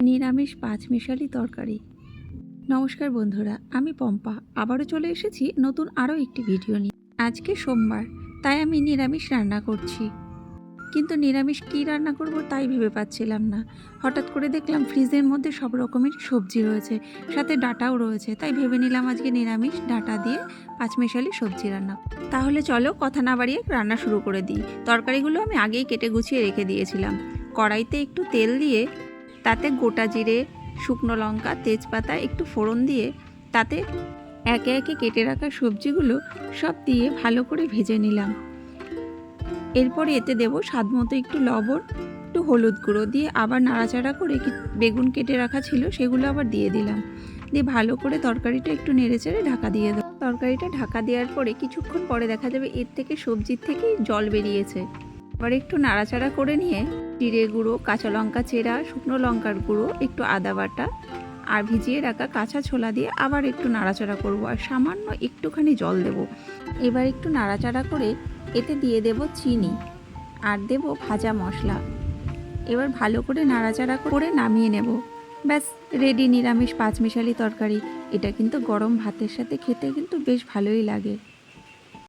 নিরামিষ পাঁচমিশালি তরকারি। নমস্কার বন্ধুরা, আমি পম্পা আবারও চলে এসেছি নতুন আরও একটি ভিডিও নিয়ে। আজকে সোমবার, তাই আমি নিরামিষ রান্না করছি। কিন্তু নিরামিষ কী রান্না করব তাই ভেবে পাচ্ছিলাম না। হঠাৎ করে দেখলাম ফ্রিজের মধ্যে সব রকমের সবজি রয়েছে, সাথে ডাঁটাও রয়েছে, তাই ভেবে নিলাম আজকে নিরামিষ ডাঁটা দিয়ে পাঁচমিশালি সবজি রান্না। তাহলে চলো কথা না বাড়িয়ে রান্না শুরু করে দিই। তরকারিগুলো আমি আগেই কেটে গুছিয়ে রেখে দিয়েছিলাম। কড়াইতে একটু তেল দিয়ে তাতে গোটা জিরে, শুকনো লঙ্কা, তেজপাতা একটু ফোড়ন দিয়ে তাতে একে একে কেটে রাখা সবজিগুলো সব দিয়ে ভালো করে ভেজে নিলাম। এরপর এতে দেব স্বাদ মতো একটু লবণ, একটু হলুদ গুঁড়ো দিয়ে আবার নাড়াচাড়া করে বেগুন কেটে রাখা ছিল সেগুলো আবার দিয়ে দিলাম। দিয়ে ভালো করে তরকারিটা একটু নেড়েচেড়ে ঢাকা দিয়ে দেবো। তরকারিটা ঢাকা দেওয়ার পরে কিছুক্ষণ পরে দেখা যাবে এর থেকে সবজির থেকেই জল বেরিয়েছে। আবার একটু নাড়াচাড়া করে নিয়ে জিরে গুঁড়ো, কাঁচা লঙ্কা চেরা, শুকনো লঙ্কার গুঁড়ো, একটু আদা বাটা আর ভিজিয়ে রাখা কাঁচা ছোলা দিয়ে আবার একটু নাড়াচাড়া করব আর সামান্য একটুখানি জল দেব। এবার একটু নাড়াচাড়া করে এতে দিয়ে দেব চিনি আর দেব ভাজা মশলা। এবার ভালো করে নাড়াচাড়া করে নামিয়ে নেব। ব্যাস রেডি নিরামিষ পাঁচমিশালি তরকারি। এটা কিন্তু গরম ভাতের সাথে খেতে কিন্তু বেশ ভালোই লাগে।